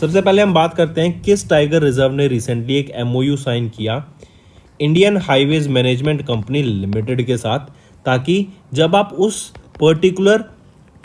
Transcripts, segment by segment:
सबसे पहले हम बात करते हैं किस टाइगर रिजर्व ने रिसेंटली एक एमओयू साइन किया Indian highways management company limited के साथ, ताकि जब आप उस पर्टिकुलर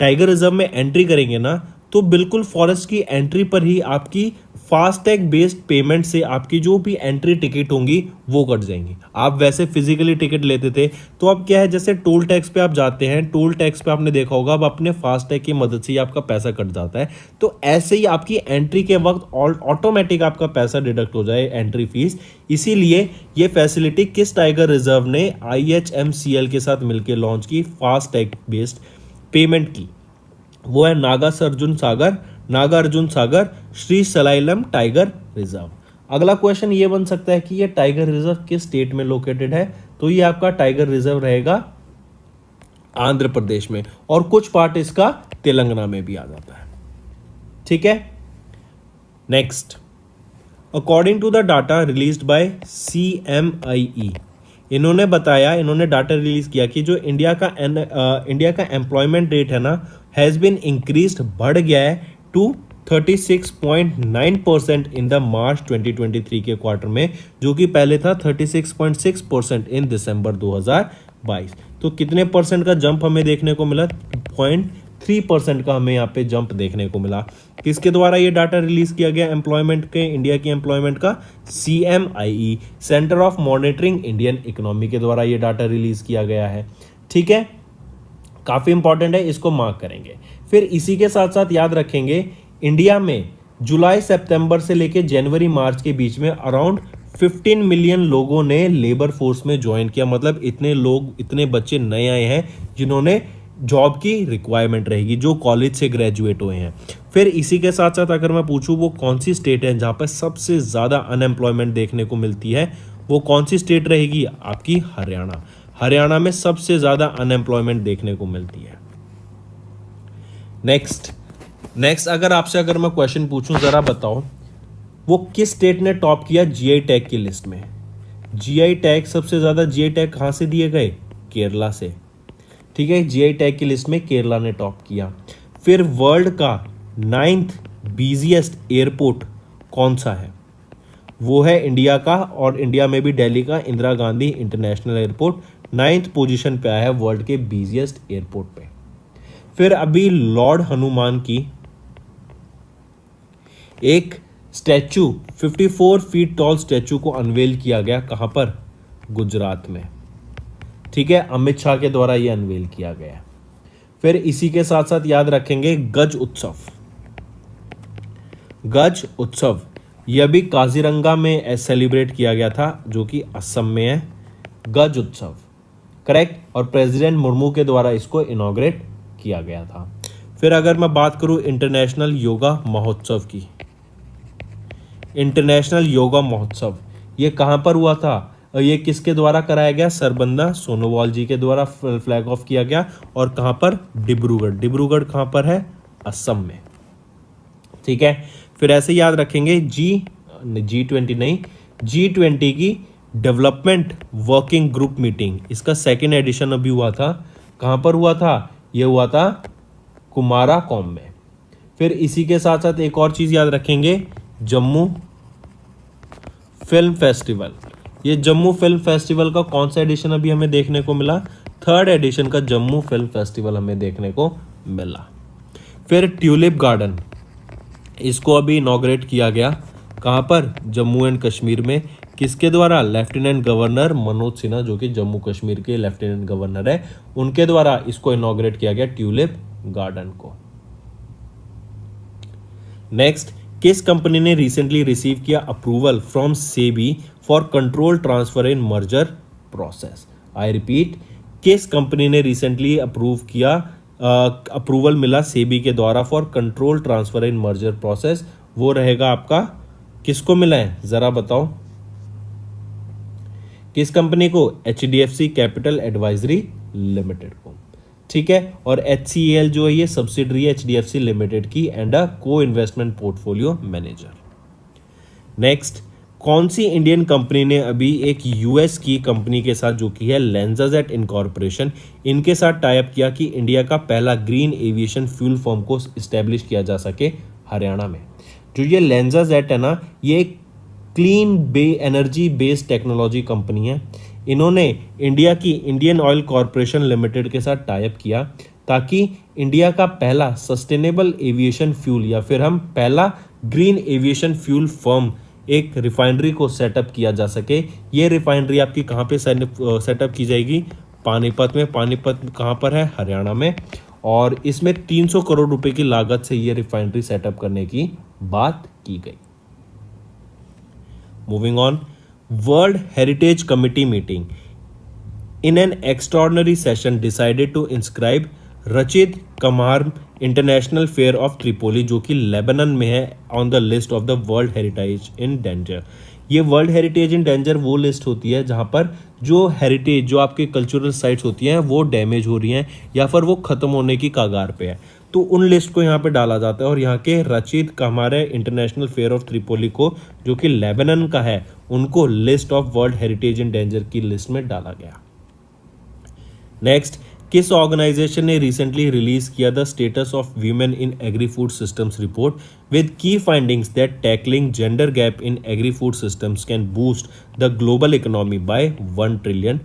टाइगर रिजर्व में एंट्री करेंगे ना, तो बिल्कुल फॉरेस्ट की एंट्री पर ही आपकी फास्टैग बेस्ड पेमेंट से आपकी जो भी एंट्री टिकट होंगी वो कट जाएंगी। आप वैसे फिजिकली टिकट लेते थे, तो अब क्या है, जैसे टोल टैक्स पे आप जाते हैं, टोल टैक्स पे आपने देखा होगा अब अपने फास्टैग की मदद से ही आपका पैसा कट जाता है। तो ऐसे ही आपकी एंट्री के वक्त ऑटोमेटिक आपका पैसा डिडक्ट हो जाए, एंट्री फीस। इसीलिए ये फैसिलिटी किस टाइगर रिजर्व ने IHMCL के साथ मिलकर लॉन्च की फास्टैग बेस्ड पेमेंट की, वो है नागा अर्जुन सागर श्री सलाइलम टाइगर रिजर्व। अगला क्वेश्चन ये बन सकता है कि ये टाइगर रिजर्व किस स्टेट में लोकेटेड है, तो ये आपका टाइगर रिजर्व रहेगा आंध्र प्रदेश में, और कुछ पार्ट इसका तेलंगाना में भी आ जाता है। ठीक है, next, according to the data released by CMIE, इन्होंने डाटा रिलीज किया कि जो इंडिया का एम्प्लॉयमेंट रेट है ना, हैज बीन इंक्रीज्ड, बढ़ गया है टू 36.9% इन द मार्च 2023 के क्वार्टर में, जो कि पहले था 36.6% इन दिसंबर 2022। तो कितने परसेंट का जंप हमें देखने को मिला? 0.3% का हमें यहाँ पे जंप देखने को मिला। किसके द्वारा ये डाटा रिलीज किया गया एम्प्लॉयमेंट के, इंडिया की एम्प्लॉयमेंट का? CMIE, centre of monitoring Indian economy के द्वारा ये डाटा रिलीज किया गया है। ठीक है, काफी इंपॉर्टेंट है, इसको मार्क करेंगे। फिर इसी के साथ साथ याद रखेंगे, इंडिया में जुलाई सितंबर से लेकर जनवरी मार्च के बीच में अराउंड 15 मिलियन लोगों ने लेबर फोर्स में ज्वाइन किया। मतलब इतने बच्चे नए आए हैं जिन्होंने जॉब की रिक्वायरमेंट रहेगी, जो कॉलेज से ग्रेजुएट हुए हैं। फिर इसी के साथ साथ अगर मैं पूछूं वो कौन सी स्टेट है जहां पर सबसे ज्यादा अनएम्प्लॉयमेंट देखने को मिलती है, वो कौन सी स्टेट रहेगी? आपकी हरियाणा में सबसे ज्यादा अनएम्प्लॉयमेंट देखने को मिलती है। नेक्स्ट अगर मैं क्वेश्चन पूछूं, जरा बताओ वो किस स्टेट ने टॉप किया GI टैग की लिस्ट में? GI टैग सबसे ज्यादा GI टैग कहां से दिए गए? केरला से। ठीक है, GI टैग की लिस्ट में केरला ने टॉप किया। फिर वर्ल्ड का 9th बिजिएस्ट एयरपोर्ट कौन सा है? वो है इंडिया का, और इंडिया में भी दिल्ली का Indira Gandhi international airport 9th position पे आया है वर्ल्ड के बिजिएस्ट एयरपोर्ट पे। फिर अभी लॉर्ड हनुमान की एक स्टैचू 54 फीट टॉल स्टैचू को अनवेल किया गया, कहां पर? गुजरात में। ठीक है, अमित शाह के द्वारा यह अनवेल किया गया। फिर इसी के साथ साथ याद रखेंगे गज उत्सव यह भी काजीरंगा में सेलिब्रेट किया गया था, जो कि असम में है। गज उत्सव करेक्ट, और प्रेसिडेंट मुर्मू के द्वारा इसको इनॉग्रेट किया गया था। फिर अगर मैं बात करूं इंटरनेशनल योगा महोत्सव की, इंटरनेशनल योगा महोत्सव ये कहां पर हुआ था? ये किसके द्वारा कराया गया? सरबंदा सोनोवाल जी के द्वारा फ्लैग ऑफ किया गया। और कहां पर? डिब्रूगढ़ कहां पर है? असम में। ठीक है, फिर ऐसे याद रखेंगे G20 की डेवलपमेंट वर्किंग ग्रुप मीटिंग, इसका सेकेंड एडिशन अभी हुआ था। कहां पर हुआ था? यह हुआ था कुमाराकोम में। फिर इसी के साथ साथ एक और चीज याद रखेंगे, जम्मू फिल्म फेस्टिवल। ये जम्मू फिल्म फेस्टिवल का कौन सा एडिशन अभी हमें देखने को मिला? 3rd एडिशन का जम्मू फिल्म फेस्टिवल हमें देखने को मिला। फिर ट्यूलिप गार्डन, इसको अभी इनॉग्रेट किया गया, कहां पर? जम्मू एंड कश्मीर में। किसके द्वारा? लेफ्टिनेंट गवर्नर मनोज सिन्हा, जो कि जम्मू कश्मीर के लेफ्टिनेंट गवर्नर है, उनके द्वारा इसको इनॉग्रेट किया गया ट्यूलिप गार्डन को। नेक्स्ट, किस कंपनी ने रिसेंटली रिसीव किया approval from SEBI for control transfer in merger process? I repeat, किस कंपनी ने रिसेंटली अप्रूवल मिला सेबी के द्वारा for control transfer in merger process? वो रहेगा आपका, किसको मिला है जरा बताओ? किस कंपनी को? HDFC कैपिटल एडवाइजरी लिमिटेड को। ठीक है, और HCEL जो है ये सब्सिडरी है HDFC लिमिटेड की एंड अ को इन्वेस्टमेंट पोर्टफोलियो मैनेजर। नेक्स्ट, कौन सी इंडियन कंपनी ने अभी एक US की कंपनी के साथ, जो कि है लेंजाजेट इनकॉर्पोरेशन, इनके साथ टाइप किया कि इंडिया का पहला ग्रीन एविएशन फ्यूल फॉर्म को इस्टेब्लिश किया जा सके हरियाणा में? जो ये LanzaJet है ना, ये एक clean energy based technology company है। इन्होंने इंडिया की इंडियन ऑयल कॉरपोरेशन लिमिटेड के साथ टाई अप किया ताकि इंडिया का पहला सस्टेनेबल एविएशन फ्यूल या फिर हम पहला ग्रीन एविएशन फ्यूल फर्म एक रिफाइनरी को सेटअप किया जा सके। ये रिफाइनरी आपकी कहाँ पे सेटअप की जाएगी? पानीपत में। पानीपत कहाँ पर है? हरियाणा में। और इसमें 300 करोड़ रुपए की लागत से ये रिफाइनरी सेटअप करने की बात की गई। Moving on, world heritage committee meeting in an extraordinary session decided to inscribe Rachid कमार इंटरनेशनल फेयर ऑफ त्रिपोली, जो कि लेबनान में है, on the list of the world heritage in danger. ये वर्ल्ड हेरिटेज इन डेंजर वो list होती है जहाँ पर जो हेरिटेज, जो आपके कल्चरल साइट्स होती हैं वो डैमेज हो रही हैं या फिर वो ख़त्म होने की कगार पे है, तो उन लिस्ट को यहाँ पे डाला जाता है। और यहाँ के रचिद कमार इंटरनेशनल फेयर ऑफ त्रिपोली को, जो कि लेबनान का है, उनको list of world heritage in danger की लिस्ट में डाला गया। नेक्स्ट, किस ऑर्गेनाइजेशन ने रिसेंटली रिलीज किया the status of women in agri food systems report with the findings that tackling gender gap in agri food systems can boost the global economy by $1 trillion.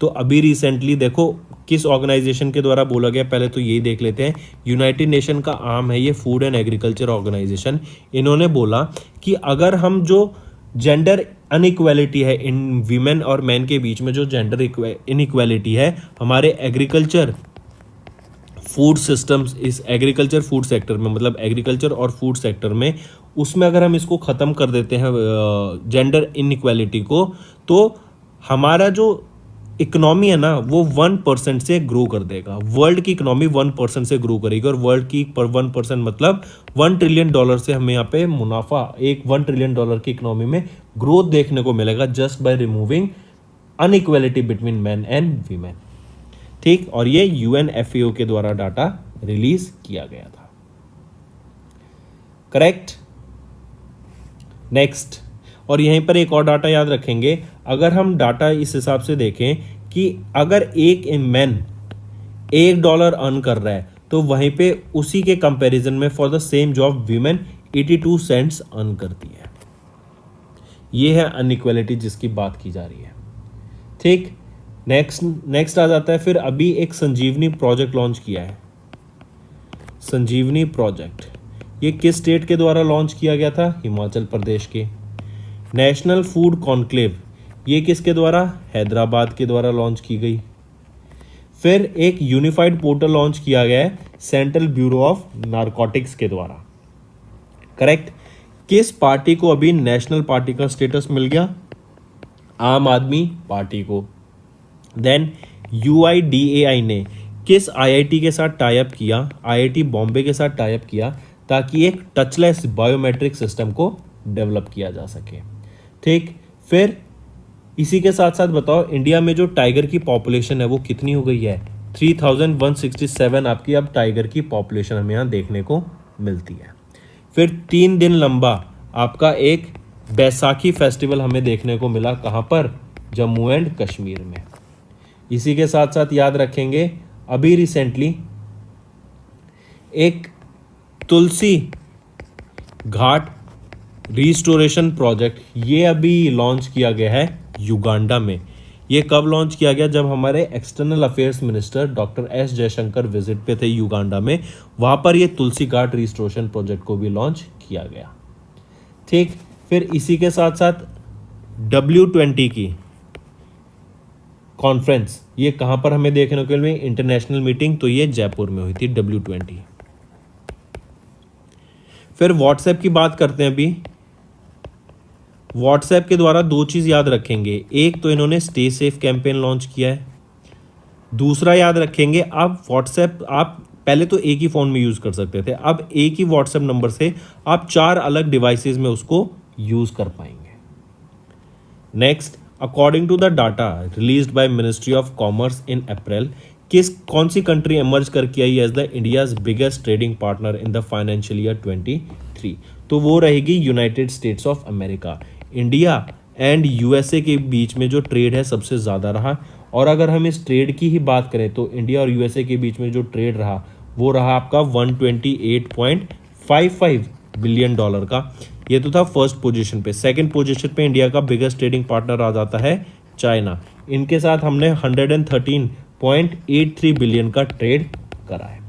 तो अभी recently देखो किस organisation के द्वारा बोला गया, पहले तो यही देख लेते हैं। यूनाइटेड नेशन का आर्म है ये फूड एंड एग्रीकल्चर ऑर्गेनाइजेशन। इन्होंने बोला कि अगर हम जो जेंडर अनइक्वालिटी है इन वीमेन और मैन के बीच में, जो जेंडर इनइक्वालिटी है हमारे एग्रीकल्चर फूड सिस्टम्स, इस एग्रीकल्चर फूड सेक्टर में, मतलब एग्रीकल्चर और फूड सेक्टर में, उसमें अगर हम इसको ख़त्म कर देते हैं जेंडर इनइक्वालिटी को, तो हमारा जो इकोनॉमी है ना वो 1% से ग्रो कर देगा। वर्ल्ड की इकोनॉमी 1% से ग्रो करेगी, और वर्ल्ड की 1% मतलब $1 ट्रिलियन से हमें यहाँ पे मुनाफा, एक $1 ट्रिलियन की इकोनॉमी में ग्रोथ देखने को मिलेगा just by removing inequality between man and women. ठीक, और ये UNFAO के द्वारा डाटा रिलीज किया गया था। करेक्ट। नेक्स्ट, और यहीं पर एक और डाटा याद रखेंगे, अगर हम डाटा इस हिसाब से देखें कि अगर एक मैन $1 अर्न कर रहा है तो वहीं पे उसी के कंपैरिजन में for the same job women 82 cents earn करती है। ये है अनइक्वालिटी जिसकी बात की जा रही है। ठीक, नेक्स्ट आ जाता है फिर अभी एक संजीवनी प्रोजेक्ट लॉन्च किया है। संजीवनी प्रोजेक्ट ये किस स्टेट के द्वारा लॉन्च किया गया था? हिमाचल प्रदेश के। नेशनल फूड कॉन्क्लेव ये किसके द्वारा? हैदराबाद के द्वारा लॉन्च की गई। फिर एक यूनिफाइड पोर्टल लॉन्च किया गया है सेंट्रल ब्यूरो ऑफ नारकोटिक्स के द्वारा। करेक्ट। किस पार्टी को अभी नेशनल पार्टी का स्टेटस मिल गया? आम आदमी पार्टी को। देन UIDAI ने किस IIT के साथ टाई अप किया? IIT बॉम्बे के साथ टाई अप किया ताकि एक टचलेस बायोमेट्रिक सिस्टम को डेवलप किया जा सके। ठीक, फिर इसी के साथ साथ बताओ इंडिया में जो टाइगर की पॉपुलेशन है वो कितनी हो गई है? 3167 आपकी अब टाइगर की पॉपुलेशन हमें यहाँ देखने को मिलती है। फिर 3 दिन लंबा आपका एक बैसाखी फेस्टिवल हमें देखने को मिला, कहाँ पर? जम्मू एंड कश्मीर में। इसी के साथ साथ याद रखेंगे अभी रिसेंटली एक तुलसी घाट रिस्टोरेशन प्रोजेक्ट ये अभी लॉन्च किया गया है युगांडा में। ये कब लॉन्च किया गया? जब हमारे external affairs minister doctor S Jaishankar visit पे थे युगांडा में, वहाँ पर ये तुलसी घाट रिस्टोरेशन प्रोजेक्ट को भी लॉन्च किया गया। ठीक, फिर इसी के साथ साथ W20 की कॉन्फ्रेंस ये कहाँ पर हमें देखने को मिली? इंटरनेशनल मीटिंग, तो ये जयपुर में हुई थी W20। फिर व्हाट्सएप की बात करते हैं अभी। व्हाट्सएप के द्वारा 2 चीज़ याद रखेंगे, एक तो इन्होंने स्टे सेफ कैंपेन लॉन्च किया है, दूसरा याद रखेंगे अब व्हाट्सएप आप पहले तो एक ही फ़ोन में यूज़ कर सकते थे, अब एक ही व्हाट्सएप नंबर से आप 4 अलग डिवाइसेस में उसको यूज़ कर पाएंगे। Next, according to the data released by ministry of commerce in April, कौन सी कंट्री एमर्ज करके आई as the India's biggest trading partner in the financial year 23? तो वो रहेगी United States of America. India and USA के बीच में जो ट्रेड है सबसे ज़्यादा रहा, और अगर हम इस ट्रेड की ही बात करें तो इंडिया और USA के बीच में जो ट्रेड रहा वो रहा आपका $128.55 बिलियन डॉलर का। ये तो था फर्स्ट पोजीशन पे। सेकंड पोजीशन पे इंडिया का बिगेस्ट ट्रेडिंग पार्टनर आ जाता है चाइना। इनके साथ हमने 113.83 बिलियन का ट्रेड करा है।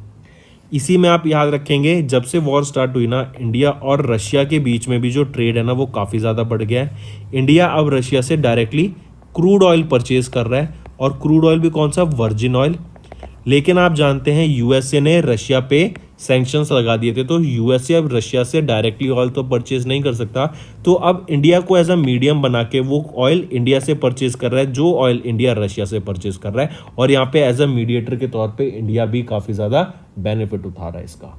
इसी में आप याद रखेंगे जब से वॉर स्टार्ट हुई ना, इंडिया और रशिया के बीच में भी जो ट्रेड है ना वो काफ़ी ज़्यादा बढ़ गया है। इंडिया अब रशिया से डायरेक्टली क्रूड ऑयल परचेज कर रहा है, और क्रूड ऑयल भी कौन सा, वर्जिन ऑयल। लेकिन आप जानते हैं यूएसए ने रशिया पे सैंक्शंस लगा दिए थे, तो यूएसए अब रशिया से डायरेक्टली ऑयल तो परचेज नहीं कर सकता। तो अब इंडिया को एज अ मीडियम बना के वो ऑयल इंडिया से परचेज कर रहा है, जो ऑयल इंडिया रशिया से परचेज कर रहा है, और यहाँ पे एज अ मीडिएटर के तौर पे इंडिया भी काफ़ी ज़्यादा बेनिफिट उठा रहा है इसका।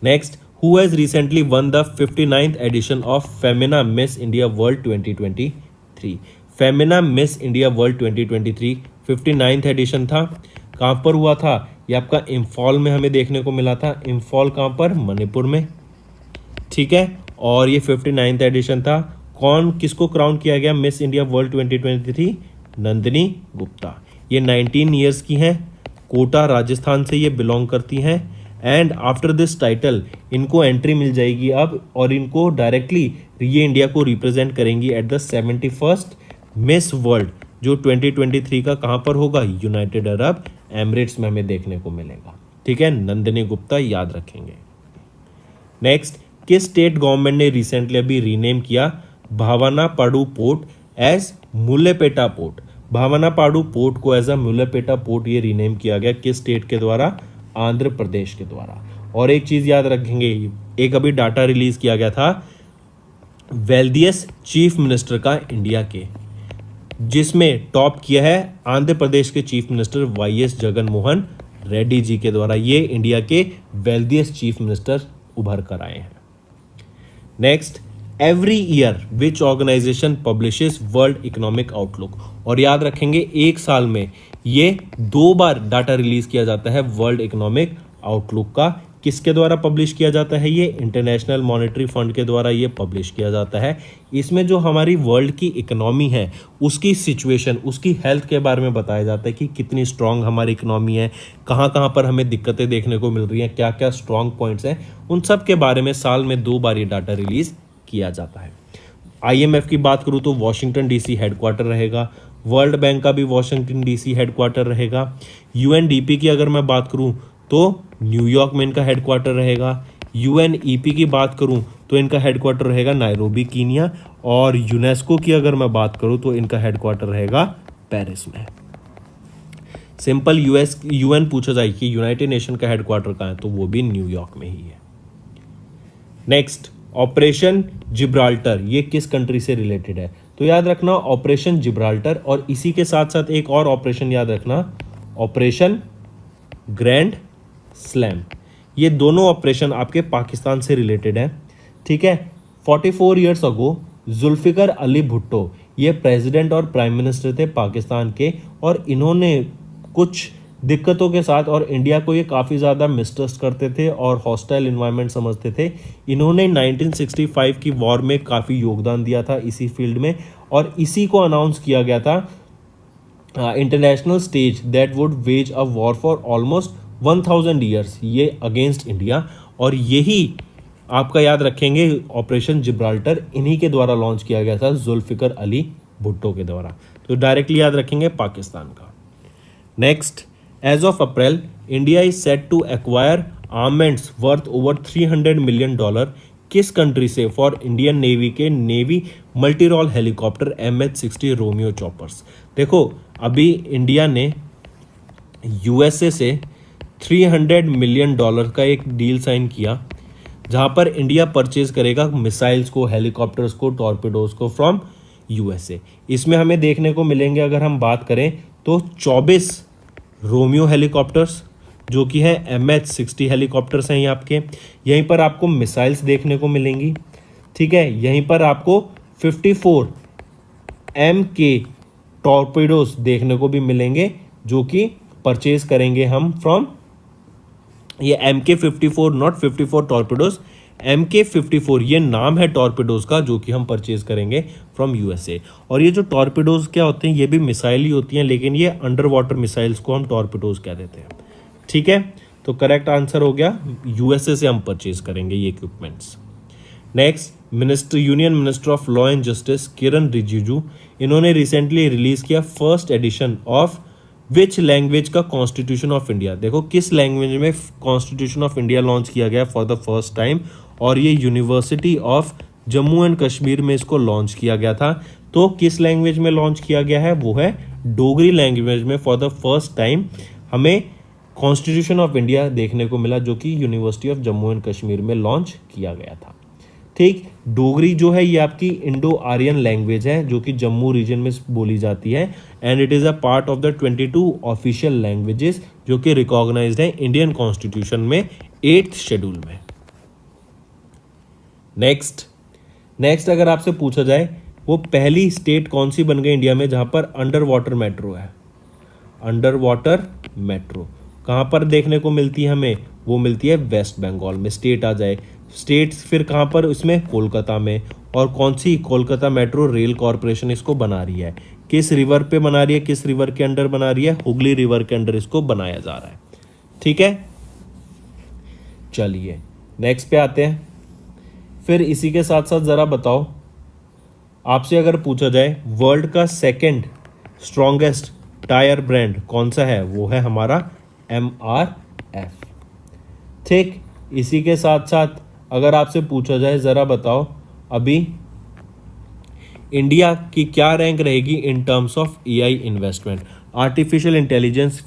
Next, who has recently won the 59th edition of Femina Miss India World 2023। Femina Miss India World 2023 59th edition था। कहाँ पर हुआ था, ये आपका इम्फॉल में हमें देखने को मिला था। इम्फॉल कहाँ पर, मणिपुर में, ठीक है। और ये 59th एडिशन था। कौन, किसको क्राउन किया गया miss India World 2023, Nandini Gupta. ये 19 ईयर्स की हैं, कोटा राजस्थान से ये बिलोंग करती हैं। एंड आफ्टर दिस टाइटल इनको एंट्री मिल जाएगी अब, और इनको डायरेक्टली ये इंडिया को रिप्रेजेंट करेंगी at the 71st miss world, जो 2023 का कहाँ पर होगा, यूनाइटेड अरब एमिरेट्स में हमें देखने को मिलेगा, ठीक है। नंदिनी गुप्ता याद रखेंगे। नेक्स्ट, किस स्टेट गवर्नमेंट ने रिसेंटली अभी रीनेम किया भावनापाडु पोर्ट एज मुलेपेटा पोर्ट। भावनापाडु पोर्ट को एज अ मुलेपेटा पोर्ट ये रीनेम किया गया, किस स्टेट के द्वारा, आंध्र प्रदेश के द्वारा। और एक चीज याद रखेंगे, एक अभी डाटा रिलीज किया गया था वेल्दियस चीफ मिनिस्टर का इंडिया के, जिसमें टॉप किया है आंध्र प्रदेश के chief minister YS Jagan Mohan Reddy ji के द्वारा। ये इंडिया के वेल्दियस्ट चीफ मिनिस्टर उभर कर आए हैं। Next, every year which organisation publishes world economic outlook. और याद रखेंगे एक साल में ये 2 बार डाटा रिलीज किया जाता है वर्ल्ड इकोनॉमिक आउटलुक का। किसके द्वारा पब्लिश किया जाता है, ये इंटरनेशनल मॉनेटरी फंड के द्वारा ये पब्लिश किया जाता है। इसमें जो हमारी वर्ल्ड की इकोनॉमी है उसकी सिचुएशन, उसकी हेल्थ के बारे में बताया जाता है कि कितनी स्ट्रांग हमारी इकोनॉमी है, कहाँ कहाँ पर हमें दिक्कतें देखने को मिल रही हैं, क्या क्या स्ट्रांग पॉइंट्स हैं, उन सब के बारे में साल में 2 बार ये डाटा रिलीज किया जाता है। IMF की बात करूँ तो वॉशिंगटन DC हेडक्वार्टर रहेगा। वर्ल्ड बैंक का भी वॉशिंगटन DC हेडक्वार्टर रहेगा। UNDP की अगर मैं बात करूँ तो न्यूयॉर्क में इनका हेडक्वार्टर रहेगा। UNEP की बात करूं तो इनका हेडक्वार्टर रहेगा नायरोबी, कीनिया। और यूनेस्को की अगर मैं बात करूं तो इनका हेडक्वार्टर रहेगा पेरिस में। सिंपल UN पूछा जाए कि यूनाइटेड नेशन का हेडक्वार्टर कहाँ है, तो वो भी न्यूयॉर्क में ही है। नेक्स्ट, ऑपरेशन जिब्राल्टर, ये किस कंट्री से रिलेटेड है, तो याद रखना ऑपरेशन जिब्राल्टर, और इसी के साथ साथ एक और ऑपरेशन याद रखना, ऑपरेशन ग्रैंड स्लैम। ये दोनों ऑपरेशन आपके पाकिस्तान से रिलेटेड है, ठीक है। 44 ईयर्स अगो जुल्फिकर अली भुट्टो ये प्रेसिडेंट और प्राइम मिनिस्टर थे पाकिस्तान के, और इन्होंने कुछ दिक्कतों के साथ, और इंडिया को ये काफ़ी ज़्यादा मिसट्रस्ट करते थे और हॉस्टाइल इन्वायरमेंट समझते थे, इन्होंने 1965 की वॉर में काफ़ी योगदान दिया था इसी फील्ड में, और इसी को अनाउंस किया गया था international stage that would wage a war for almost 1000 years, ये अगेंस्ट इंडिया। और यही आपका याद रखेंगे ऑपरेशन जिब्राल्टर इन्हीं के द्वारा लॉन्च किया गया था, जुल्फिकर अली भुट्टो के द्वारा। तो डायरेक्टली याद रखेंगे पाकिस्तान का। Next, as of April India is set to acquire armaments worth over $300 million किस कंट्री से फॉर इंडियन नेवी के Navy multi role helicopter MH-60 Romeo choppers. देखो अभी इंडिया ने USA से $300 मिलियन का एक डील साइन किया, जहां पर इंडिया परचेज करेगा मिसाइल्स को, हेलीकॉप्टर्स को, टॉर्पेडोज को फ्रॉम USA। इसमें हमें देखने को मिलेंगे, अगर हम बात करें तो 24 रोमियो हेलीकॉप्टर्स जो कि है MH-60 हेलीकॉप्टर्स हैं ये आपके। यहीं पर आपको मिसाइल्स देखने को मिलेंगी, ठीक है। यहीं पर आपको 54 MK टॉर्पेडोज देखने को भी मिलेंगे, जो कि परचेज करेंगे हम फ्रॉम ये MK-54, नॉट 54 टॉर्पेडोज, MK-54 ये नाम है टॉर्पेडोज का, जो कि हम परचेज करेंगे फ्रॉम USA। और ये जो टॉर्पेडोज क्या होते हैं, ये भी मिसाइल ही होती हैं, लेकिन ये अंडर वाटर मिसाइल्स को हम टॉर्पेडोज कह देते हैं, ठीक है। तो करेक्ट आंसर हो गया यूएसए से हम परचेज करेंगे ये equipments. Next, union minister of law and justice Kiran Rijiju, इन्होंने रिसेंटली रिलीज किया first edition of which language का कॉन्स्टिट्यूशन ऑफ इंडिया। देखो किस लैंग्वेज में कॉन्स्टिट्यूशन ऑफ इंडिया लॉन्च किया गया फॉर द फर्स्ट टाइम, और ये university of Jammu and Kashmir में इसको लॉन्च किया गया था। तो किस लैंग्वेज में लॉन्च किया गया है, वो है डोगरी लैंग्वेज में फॉर द फर्स्ट टाइम हमें कॉन्स्टिट्यूशन ऑफ इंडिया देखने को मिला, जो कि university of Jammu and Kashmir में लॉन्च किया गया था। ठीक, डोगरी जो है ये आपकी इंडो आर्यन लैंग्वेज है जो कि जम्मू रीजन में बोली जाती है, and it is a part of the 22 official languages जो कि रिकॉग्नाइज्ड है इंडियन कॉन्स्टिट्यूशन में 8th शेड्यूल में। नेक्स्ट अगर आपसे पूछा जाए वो पहली स्टेट कौन सी बन गई इंडिया में जहां पर अंडर वाटर मेट्रो है। अंडर वाटर मेट्रो कहां पर देखने को मिलती है हमें, वो मिलती है वेस्ट बंगाल में। स्टेट आ जाए, स्टेट्स फिर कहां पर, इसमें कोलकाता में। और कौन सी, कोलकाता मेट्रो रेल कॉरपोरेशन इसको बना रही है। किस रिवर पे बना रही है, किस रिवर के अंडर बना रही है, हुगली रिवर के अंडर इसको बनाया जा रहा है। ठीक है, चलिए नेक्स्ट पे आते हैं। फिर इसी के साथ साथ जरा बताओ, आपसे अगर पूछा जाए वर्ल्ड का सेकंड स्ट्रॉन्गेस्ट टायर ब्रांड कौन सा है, वो है हमारा MRF। ठीक, इसी के साथ साथ अगर आपसे पूछा जाए जरा बताओ अभी इंडिया की क्या रैंक रहेगी in terms of AI investment. Artificial intelligence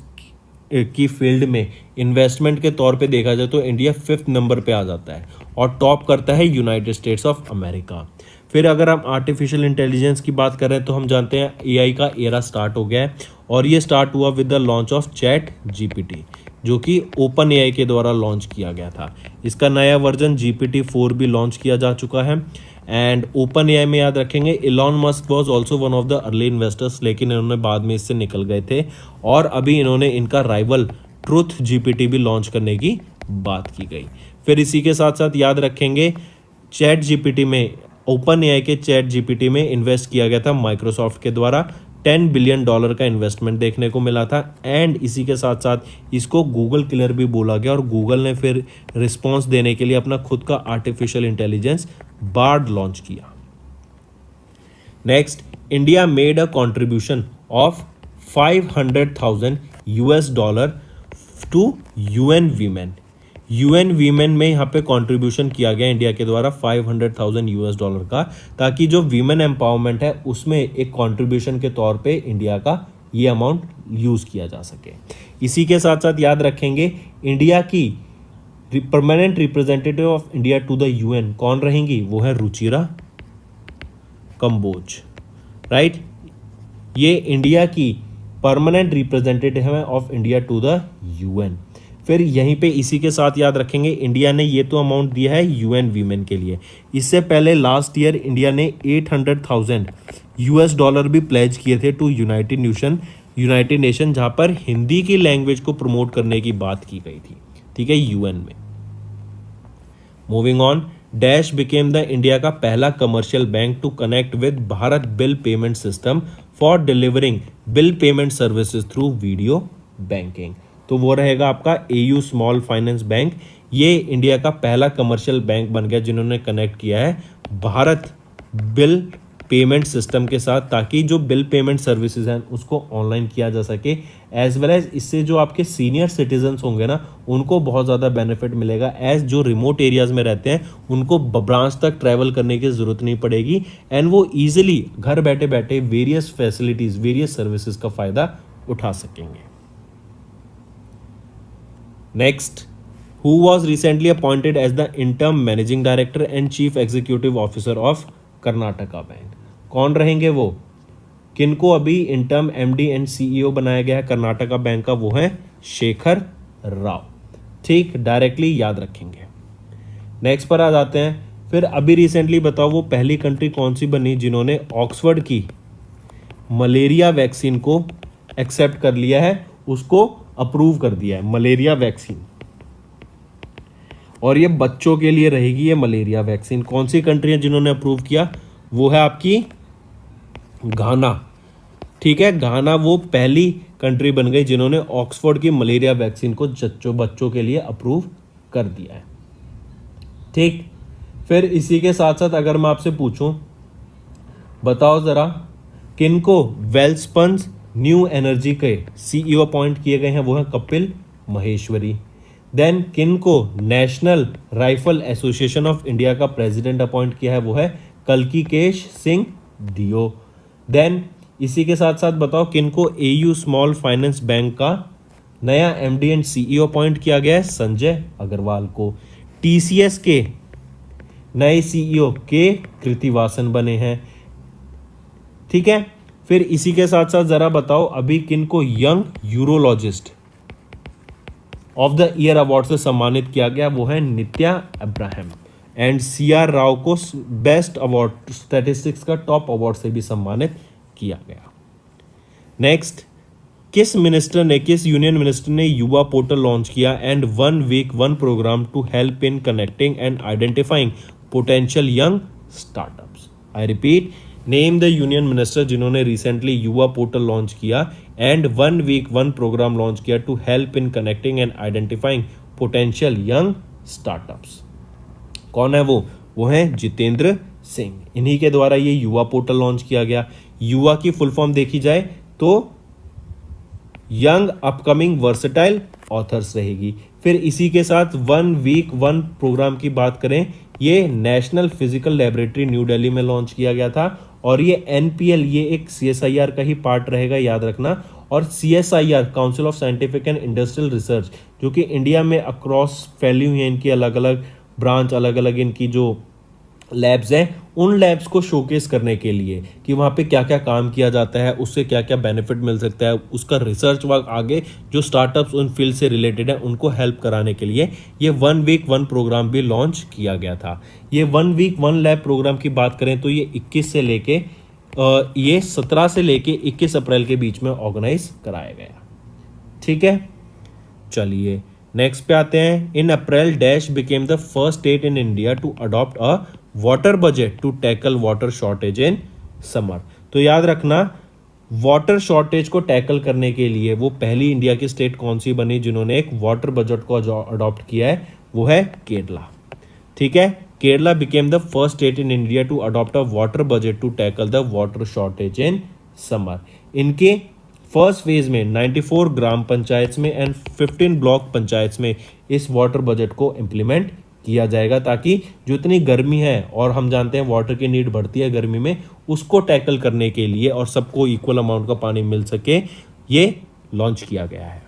की फील्ड में इन्वेस्टमेंट के तौर पे देखा जाए तो इंडिया 5th नंबर पे आ जाता है और टॉप करता है यूनाइटेड स्टेट्स ऑफ अमेरिका। फिर अगर हम आर्टिफिशियल इंटेलिजेंस की बात करें तो हम जानते हैं AI का एरा स्टार्ट हो गया है, और ये स्टार्ट हुआ with the launch of ChatGPT जो कि OpenAI के द्वारा लॉन्च किया गया था। इसका नया वर्जन GPT-4 भी लॉन्च किया जा चुका है। एंड OpenAI में याद रखेंगे Elon Musk was also one of the early investors, लेकिन इन्होंने बाद में इससे निकल गए थे, और अभी इन्होंने इनका राइवल ट्रुथ GPT भी लॉन्च करने की बात की गई। फिर इसी के साथ साथ याद रखेंगे ChatGPT में, OpenAI के ChatGPT में इन्वेस्ट किया गया था माइक्रोसॉफ्ट के द्वारा। $10 बिलियन का इन्वेस्टमेंट देखने को मिला था। एंड इसी के साथ साथ इसको गूगल किलर भी बोला गया, और गूगल ने फिर रिस्पॉन्स देने के लिए अपना खुद का आर्टिफिशियल इंटेलिजेंस बार्ड लॉन्च किया। Next, India made a contribution of $500,000 to UN women. UN women में यहाँ पे कंट्रीब्यूशन किया गया इंडिया के द्वारा $500,000 का, ताकि जो वीमेन एम्पावरमेंट है उसमें एक कंट्रीब्यूशन के तौर पे इंडिया का ये अमाउंट यूज़ किया जा सके। इसी के साथ साथ याद रखेंगे इंडिया की permanent representative of India to the UN कौन रहेंगी, वो है रुचिरा कंबोज। राइट, ये इंडिया की परमानेंट रिप्रेजेंटेटिव है of India to the UN। फिर यहीं पे इसी के साथ याद रखेंगे इंडिया ने ये तो अमाउंट दिया है UN वीमेन के लिए। इससे पहले लास्ट ईयर इंडिया ने $800,000 भी प्लेज किए थे टू यूनाइटेड नेशन, जहां पर हिंदी की लैंग्वेज को प्रमोट करने की बात की गई थी। ठीक है, UN में। Moving on, dash became the India का पहला commercial bank to connect with Bharat bill payment system for delivering bill payment services through video banking. तो वो रहेगा आपका AU स्मॉल फाइनेंस बैंक। ये इंडिया का पहला कमर्शियल बैंक बन गया जिन्होंने कनेक्ट किया है भारत बिल पेमेंट सिस्टम के साथ, ताकि जो बिल पेमेंट सर्विसेज हैं उसको ऑनलाइन किया जा सके। एज वेल एज इससे जो आपके सीनियर सिटीजन्स होंगे ना, उनको बहुत ज़्यादा बेनिफिट मिलेगा। एज जो रिमोट एरियाज़ में रहते हैं उनको ब्रांच तक ट्रैवल करने की ज़रूरत नहीं पड़ेगी, एंड वो ईजिली घर बैठे बैठे वेरियस फैसिलिटीज़, वेरियस सर्विसेज का फ़ायदा उठा सकेंगे। Next, who was recently appointed as the interim managing director and chief executive officer of Karnataka bank. कौन रहेंगे वो, किनको अभी इंटर्म MD एंड CEO बनाया गया है कर्नाटका बैंक का, वो है शेखर राव। ठीक, डायरेक्टली याद रखेंगे। नेक्स्ट पर आ जाते हैं। फिर अभी रिसेंटली बताओ वो पहली कंट्री कौन सी बनी जिन्होंने ऑक्सफोर्ड की मलेरिया वैक्सीन को एक्सेप्ट कर लिया है, उसको अप्रूव कर दिया है मलेरिया वैक्सीन, और ये बच्चों के लिए रहेगी ये मलेरिया वैक्सीन। कौन सी कंट्री है जिन्होंने अप्रूव किया, वो है आपकी घाना। ठीक है, घाना वो पहली कंट्री बन गई जिन्होंने ऑक्सफोर्ड की मलेरिया वैक्सीन को बच्चों के लिए अप्रूव कर दिया है। ठीक, फिर इसी के साथ साथ अगर मैं आपसे पूछूं, बताओ जरा किनको वेलस्पन न्यू एनर्जी के सीईओ अपॉइंट किए गए हैं? वो है कपिल महेश्वरी। देन किनको national rifle association of India का प्रेसिडेंट अपॉइंट किया है? वो है कल्कीकेश सिंह दियो। देन इसी के साथ साथ बताओ किनको एयू स्मॉल फाइनेंस बैंक का नया एमडी एंड सीईओ अपॉइंट किया गया है? संजय अग्रवाल को। टीसीएस के नए सीईओ के कृतिवासन बने हैं। ठीक है, फिर इसी के साथ साथ जरा बताओ अभी किनको young urologist of the year award से सम्मानित किया गया? वो है नित्या अब्राहम। एंड सीआर राव को बेस्ट अवार्ड स्टैटिस्टिक्स का टॉप अवार्ड से भी सम्मानित किया गया। नेक्स्ट, किस यूनियन मिनिस्टर ने युवा पोर्टल लॉन्च किया and 1 week 1 programme to help in connecting and identifying potential young startups? I repeat, name the union minister जिन्होंने रिसेंटली युवा पोर्टल लॉन्च किया एंड 1 वीक 1 प्रोग्राम लॉन्च किया to help in connecting and identifying potential young startups. कौन है वो? वो है जितेंद्र सिंह। इन्हीं के द्वारा ये युवा पोर्टल लॉन्च किया गया। युवा की फुल फॉर्म देखी जाए तो यंग अपकमिंग वर्सेटाइल ऑथर्स रहेगी। फिर इसी के साथ 1 वीक 1 प्रोग्राम की बात करें, ये national physical laboratory new Delhi में लॉन्च किया गया था और ये एनपीएल, ये एक सीएसआईआर का ही पार्ट रहेगा, याद रखना। और CSIR council of scientific and industrial research, जो कि इंडिया में अक्रॉस फैली हुई है, इनकी अलग अलग ब्रांच, अलग अलग इनकी जो लैब्स हैं, उन लैब्स को शोकेस करने के लिए कि वहाँ पे क्या क्या काम किया जाता है, उससे क्या क्या बेनिफिट मिल सकता है, उसका रिसर्च वर्क आगे जो स्टार्टअप्स उन फील्ड से रिलेटेड है उनको हेल्प कराने के लिए ये 1 वीक 1 प्रोग्राम भी लॉन्च किया गया था। ये 1 वीक 1 लैब प्रोग्राम की बात करें तो ये 17 से लेके 21 अप्रैल के बीच में ऑर्गेनाइज कराया गया। ठीक है, चलिए नेक्स्ट पे आते हैं। In April dash became the first state in India to adopt a water budget to tackle water shortage in summer. तो याद रखना, वाटर शॉर्टेज को टैकल करने के लिए वो पहली इंडिया की स्टेट कौन सी बनी जिन्होंने एक वाटर बजट को अडॉप्ट किया है? वो है केरला। ठीक है, Kerala became the first state in India to adopt a water budget to tackle the water shortage in summer. इनके फर्स्ट फेज में 94 ग्राम पंचायत में एंड 15 ब्लॉक पंचायत में इस वाटर बजट को इम्प्लीमेंट किया जाएगा, ताकि जो इतनी गर्मी है और हम जानते हैं वाटर की नीड बढ़ती है गर्मी में, उसको टैकल करने के लिए और सबको इक्वल अमाउंट का पानी मिल सके, ये लॉन्च किया गया है।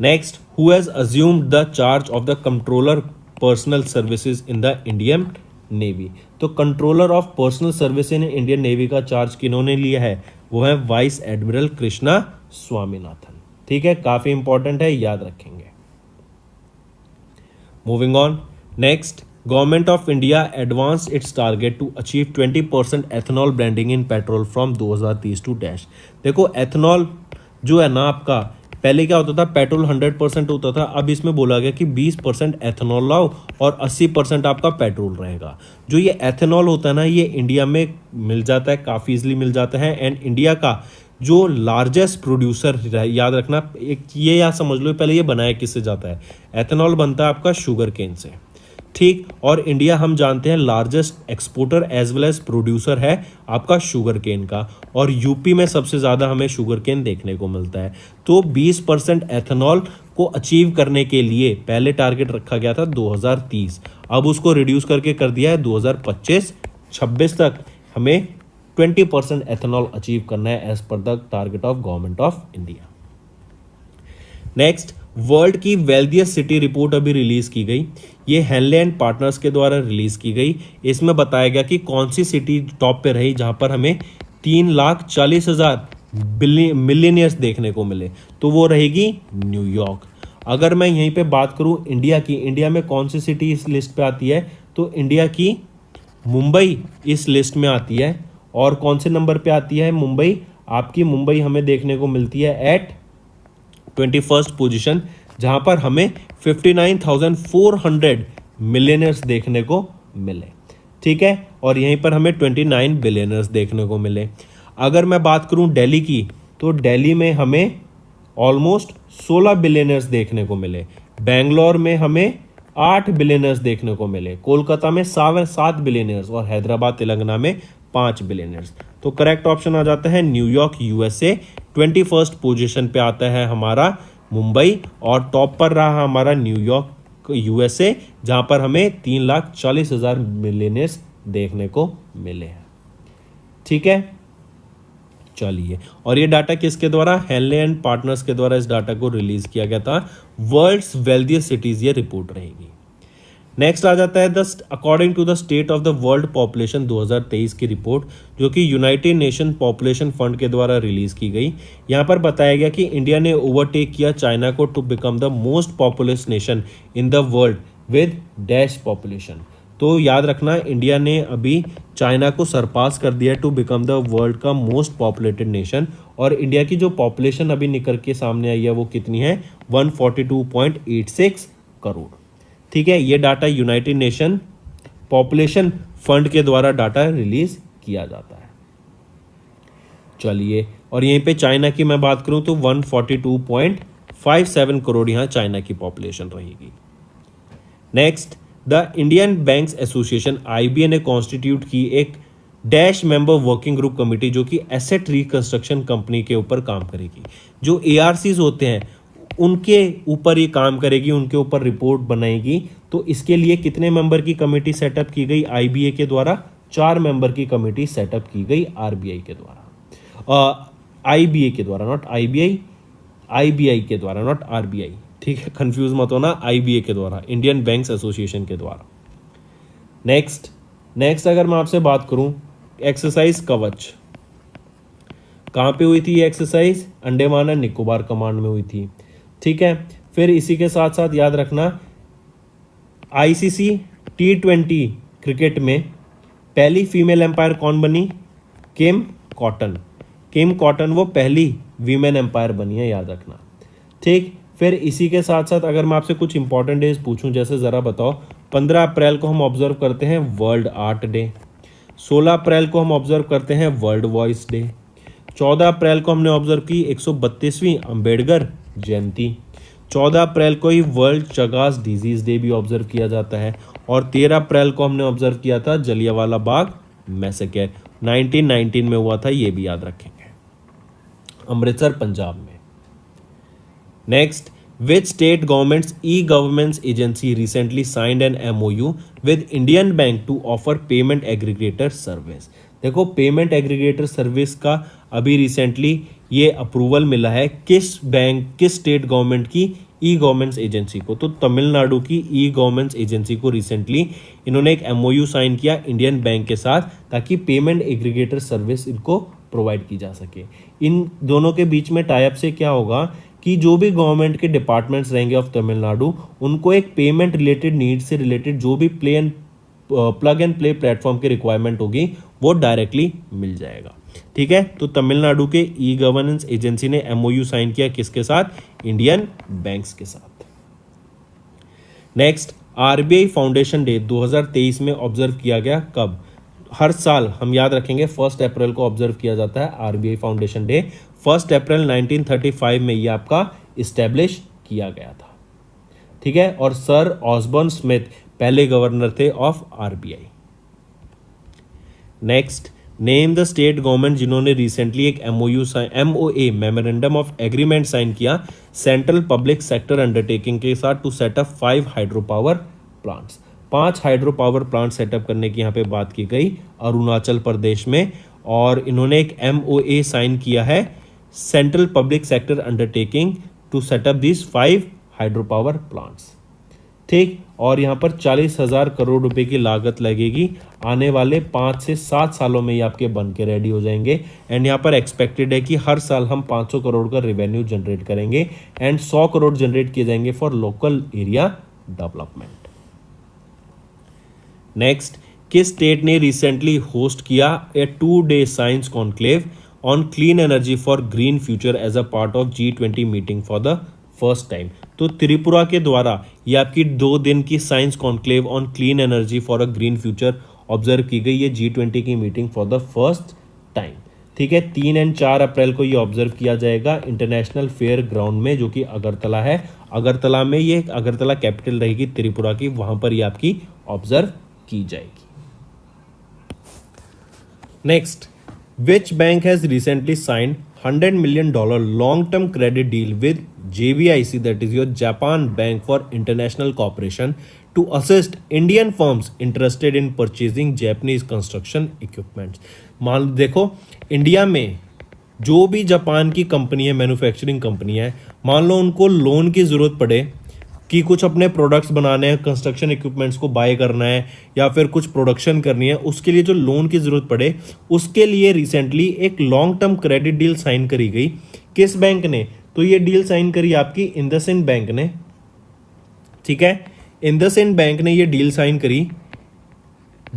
Next, who has assumed the charge of the controller personal services in the Indian Navy? तो controller of personal service in Indian Navy का चार्ज किन्होंने लिया है? वो है वाइस एडमिरल कृष्णा स्वामीनाथन। ठीक है, काफी इंपॉर्टेंट है, याद रखेंगे। Moving on, next, government of India advance its target to achieve 20% ethanol blending in petrol from 2030 to dash. देखो एथेनॉल जो है ना आपका, पहले क्या होता था, पेट्रोल 100% होता था, अब इसमें बोला गया कि 20% एथेनॉल लाओ और 80% आपका पेट्रोल रहेगा। जो ये एथेनॉल होता है ना, ये इंडिया में मिल जाता है, काफ़ी इजीली मिल जाता है। एंड इंडिया का जो लार्जेस्ट प्रोड्यूसर, याद रखना एक ये याद समझ लो, पहले ये बनाया किससे जाता है? एथेनॉल बनता है आपका शुगर केन से। ठीक, और इंडिया हम जानते हैं largest exporter as well as producer है आपका शुगर केन का, और यूपी में सबसे ज़्यादा हमें शुगर केन देखने को मिलता है। तो 20% एथेनॉल को अचीव करने के लिए पहले टारगेट रखा गया था 2030, अब उसको रिड्यूस करके कर दिया है 2025-26 तक हमें 20% एथेनॉल अचीव करना है as per the target of government of India. Next, world की वेल्थिएस्ट सिटी रिपोर्ट अभी रिलीज की गई। ये हेनले एंड पार्टनर्स के द्वारा रिलीज की गई। इसमें बताया गया कि कौन सी सिटी टॉप पे रही जहां पर हमें 3,40,000 मिलियनियर्स देखने को मिले, तो वो रहेगी न्यूयॉर्क। अगर मैं यहीं पे बात करूं इंडिया की, इंडिया में कौन सी सिटी इस लिस्ट पे आती है? तो इंडिया की मुंबई इस लिस्ट में आती है। और कौन से नंबर पे आती है मुंबई? आपकी मुंबई हमें देखने को मिलती है एट 21st पोजीशन, जहां पर हमें 59,400 मिलियनर्स देखने को मिले। ठीक है, और यहीं पर हमें 29 बिलियनर्स देखने को मिले। अगर मैं बात करूं दिल्ली की, तो दिल्ली में हमें ऑलमोस्ट 16 बिलियनर्स देखने को मिले, बेंगलोर में हमें 8 बिलियनर्स देखने को मिले, कोलकाता में 7 बिलियनर्स और हैदराबाद तेलंगाना में 5 बिलियनर्स। तो करेक्ट ऑप्शन आ जाता है न्यूयॉर्क यूएसए। 21st पोजीशन पे आता है हमारा मुंबई और टॉप पर रहा हमारा न्यूयॉर्क यूएसए, जहां पर हमें 3,40,000 बिलियनर्स देखने को मिले हैं। ठीक है, चलिए, और ये डाटा किसके द्वारा, हेनले एंड पार्टनर्स के द्वारा इस डाटा को रिलीज किया गया था। वर्ल्ड्स वेल्थिएस्ट सिटीज ये रिपोर्ट रहेगी। नेक्स्ट आ जाता है according to the state of the world population 2023 की रिपोर्ट, जो कि यूनाइटेड नेशन पॉपुलेशन फंड के द्वारा रिलीज की गई। यहां पर बताया गया कि इंडिया ने ओवरटेक किया चाइना को to become the most populous nation in the world with dash population. तो याद रखना, इंडिया ने अभी चाइना को सरपास कर दिया टू बिकम द वर्ल्ड का मोस्ट पॉपुलेटेड नेशन, और इंडिया की जो पॉपुलेशन अभी निकल के सामने आई है वो कितनी है, 142.86 करोड़। ठीक है, ये data United nation population fund के द्वारा डाटा रिलीज किया जाता है। चलिए, और यहीं पे चाइना की मैं बात करूं तो 142.57 करोड़ यहां चाइना की पॉपुलेशन रहेगी। Next, the Indian banks association IBA ने कॉन्स्टिट्यूट की एक dash member working group committee, जो कि एसेट रिकंस्ट्रक्शन कंपनी के ऊपर काम करेगी। जो एआरसीज होते हैं उनके ऊपर ये काम करेगी, उनके ऊपर रिपोर्ट बनाएगी। तो इसके लिए कितने मेंबर की कमेटी सेटअप की गई आईबीए के द्वारा, 4 मेंबर की कमेटी सेटअप की गई आरबीआई के द्वारा, आईबीए के द्वारा, नॉट आईबीआई, आईबीआई के द्वारा, नॉट आरबीआई। ठीक है, कंफ्यूज मत होना, आईबीए के द्वारा, इंडियन बैंक्स एसोसिएशन के द्वारा। नेक्स्ट अगर मैं आपसे बात करूं, एक्सरसाइज कवच कहां पे हुई थी ये exercise, Andaman and Nicobar command में हुई थी। ठीक है, फिर इसी के साथ साथ याद रखना, आईसीसी T20 क्रिकेट में पहली फीमेल एम्पायर कौन बनी, किम कॉटन वो पहली वीमेन एम्पायर बनी है, याद रखना। ठीक, फिर इसी के साथ साथ अगर मैं आपसे कुछ इंपॉर्टेंट डेज पूछूं, जैसे जरा बताओ, 15 अप्रैल को हम ऑब्जर्व करते हैं वर्ल्ड आर्ट डे, 16 अप्रैल को हम ऑब्जर्व करते हैं वर्ल्ड वॉइस डे, 14 अप्रैल को हमने ऑब्जर्व की 132वीं अंबेडकर जयंती, 14 अप्रैल को ही वर्ल्ड चगास डिजीज डे भी ऑब्जर्व किया जाता है, और 13 अप्रैल को हमने ऑब्जर्व किया था जलियांवाला बाग मैसेकर, 1919 में हुआ था, ये भी याद रखेंगे, अमृतसर पंजाब में। Next, which state governments e-governance agency recently signed an MOU with Indian Bank to offer payment aggregator service. देखो, पेमेंट एग्रीगेटर सर्विस का अभी रिसेंटली ये अप्रूवल मिला है, किस स्टेट गवर्नमेंट की ई-गवर्नेंस एजेंसी को, तो तमिलनाडु की ई-गवर्नेंस एजेंसी को रिसेंटली इन्होंने एक MOU साइन किया इंडियन बैंक के साथ, ताकि पेमेंट एग्रीगेटर सर्विस इनको प्रोवाइड की जा सके। इन दोनों के बीच में टाई अप से क्या होगा कि जो भी गवर्नमेंट के डिपार्टमेंट्स रहेंगे ऑफ तमिलनाडु, उनको एक पेमेंट रिलेटेड नीड से रिलेटेड जो भी प्लग एंड प्ले प्लेटफॉर्म की रिक्वायरमेंट होगी वो डायरेक्टली मिल जाएगा। ठीक है, तो तमिलनाडु के ई-गवर्नेंस एजेंसी ने MOU साइन किया किसके साथ, इंडियन बैंक्स के साथ। नेक्स्ट, आरबीआई फाउंडेशन डे 2023 में ऑब्जर्व किया गया कब, हर साल हम याद रखेंगे 1 अप्रैल को ऑब्जर्व किया जाता है आरबीआई फाउंडेशन डे। 1 अप्रैल 1935 में ये आपका इस्टेब्लिश किया गया था। ठीक है, और सर ऑसबॉर्न स्मिथ पहले गवर्नर थे of RBI. Next, name the state government जिन्होंने रिसेंटली एक MOA memorandum of agreement sign किया सेंट्रल पब्लिक सेक्टर अंडरटेकिंग के साथ to set up 5 hydro power plants. 5 hydro power plant set up करने की यहाँ पे बात की गई अरुणाचल प्रदेश में, और इन्होंने एक MOA साइन किया है central public sector undertaking to set up this 5 hydro power plants. ठीक, और यहाँ पर 40,000 करोड़ रुपए की लागत लगेगी, आने वाले 5 से 7 सालों में ये आपके बन के रेडी हो जाएंगे। एंड यहाँ पर एक्सपेक्टेड है कि हर साल हम 500 करोड़ का रेवेन्यू जनरेट करेंगे एंड 100 करोड़ जनरेट किए जाएंगे for local area development. Next, किस स्टेट ने रिसेंटली होस्ट किया a 2-day science conclave on clean energy for green future as a part of G20 meeting for the first time. तो त्रिपुरा के द्वारा ये आपकी 2 दिन की science conclave on clean energy for a green future observe की गई है G20 की meeting for the first time. ठीक है। 3 और 4 अप्रैल को ये ऑब्जर्व किया जाएगा इंटरनेशनल फेयर ग्राउंड में, जो कि अगरतला है। अगरतला में ये, अगरतला कैपिटल रहेगी त्रिपुरा की, वहां पर ये आपकी ऑब्जर्व की जाएगी। Next, which bank has recently signed $100 million long-term credit deal with JBIC, that is your Japan Bank for International Cooperation, to assist Indian firms interested in purchasing Japanese construction equipment। मान देखो, India में जो भी Japan की company है, manufacturing company है, मान लो उनको लोन की ज़रूरत पड़े कि कुछ अपने प्रोडक्ट्स बनाने हैं, कंस्ट्रक्शन इक्विपमेंट्स को बाय करना है या फिर कुछ प्रोडक्शन करनी है, उसके लिए जो लोन की ज़रूरत पड़े, उसके लिए रिसेंटली एक long term credit deal sign करी गई। किस बैंक ने? तो ये डील साइन करी आपकी इंडसइंड बैंक ने, ठीक है। इंडसइंड बैंक ने ये डील साइन करी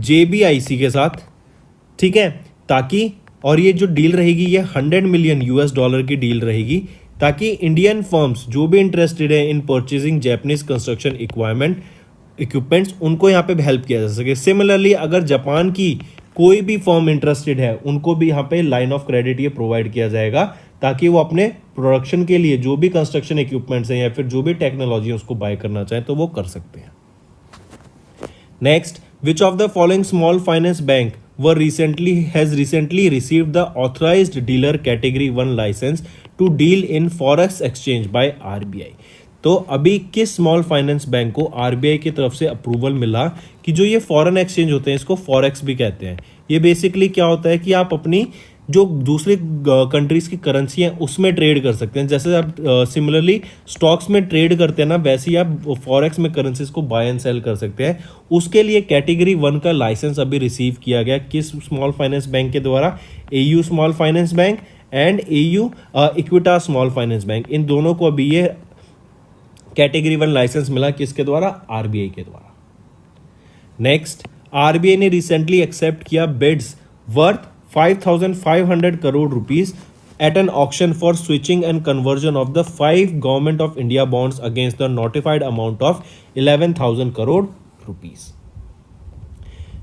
JBIC के साथ, ठीक है, ताकि, और ये जो डील रहेगी ये $100 million की डील रहेगी, ताकि इंडियन फर्म्स जो भी इंटरेस्टेड है इन परचेजिंग जैपनीज कंस्ट्रक्शन इक्विपमेंट्स, उनको यहाँ पे हेल्प किया जा सके। सिमिलरली अगर जापान की कोई भी फर्म इंटरेस्टेड है, उनको भी यहाँ पे लाइन ऑफ क्रेडिट ये प्रोवाइड किया जाएगा, ताकि वो अपने प्रोडक्शन के लिए जो भी कंस्ट्रक्शन इक्विपमेंट्स हैं या फिर जो भी टेक्नोलॉजी है उसको बाय करना चाहें तो वो कर सकते हैं। Next, which of the following small finance bank has recently received the authorized dealer category 1 license to deal in forex exchange by RBI। तो अभी किस स्मॉल फाइनेंस बैंक को RBI की तरफ से अप्रूवल मिला कि जो ये फॉरेन एक्सचेंज होते हैं, इसको फॉरेक्स भी कहते हैं। ये बेसिकली क्या होता है कि आप अपनी जो दूसरी कंट्रीज की करेंसी है उसमें ट्रेड कर सकते हैं। जैसे आप सिमिलरली स्टॉक्स में ट्रेड करते हैं ना, वैसे ही आप फॉरेक्स में करेंसीज को बाय एंड सेल कर सकते हैं। उसके लिए कैटेगरी 1 का लाइसेंस अभी रिसीव किया गया। किस स्मॉल फाइनेंस बैंक के द्वारा? AU small finance bank and AU Equitas small finance bank, इन दोनों को अभी ये कैटेगरी 1 लाइसेंस मिला। किसके द्वारा? RBI के द्वारा। नेक्स्ट, RBI ने रिसेंटली एक्सेप्ट किया beads worth 5,500 crore rupees at an auction for switching and conversion of the 5 Government of India bonds against the notified amount of 11,000 crore rupees।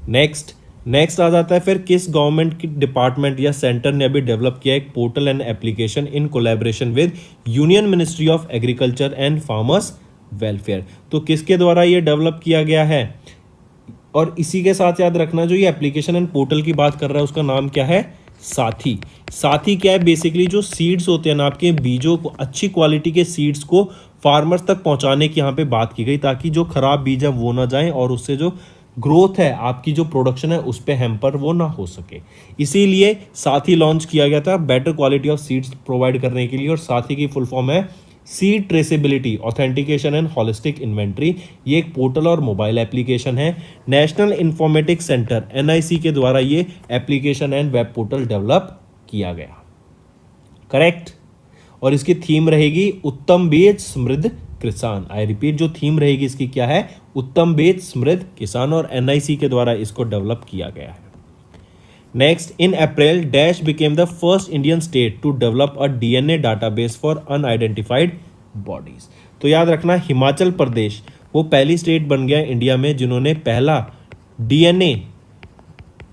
Next आ जाता है फिर किस गवर्नमेंट की डिपार्टमेंट या centre ने अभी डेवलप किया एक portal and application in collaboration with union ministry of agriculture and farmers welfare. तो किसके द्वारा ये डेवलप किया गया है? और इसी के साथ याद रखना, जो ये एप्लीकेशन एंड पोर्टल की बात कर रहा है उसका नाम क्या है? साथी। साथी क्या है? बेसिकली जो सीड्स होते हैं ना, आपके बीजों को, अच्छी क्वालिटी के सीड्स को फार्मर्स तक पहुंचाने की यहाँ पे बात की गई, ताकि जो खराब बीज है वो ना जाए और उससे जो ग्रोथ है, आपकी जो प्रोडक्शन है, उस पर हैम्पर वो ना हो सके। इसीलिए साथी लॉन्च किया गया था better quality of seeds provide करने के लिए। और साथी की फुल फॉर्म है seed traceability authentication and holistic inventory. ये एक पोर्टल और मोबाइल एप्लीकेशन है। नेशनल इंफॉर्मेटिक्स सेंटर NIC के द्वारा ये application and web portal develop किया गया। करेक्ट। और इसकी थीम रहेगी उत्तम बीज समृद्ध किसान। आई रिपीट, जो थीम रहेगी इसकी क्या है? उत्तम बीज समृद्ध किसान, और NIC के द्वारा इसको डेवलप किया गया है। Next, in April, Dash became the first Indian state to develop a DNA database for unidentified bodies। तो याद रखना, हिमाचल प्रदेश वो पहली स्टेट बन गया इंडिया में जिन्होंने पहला DNA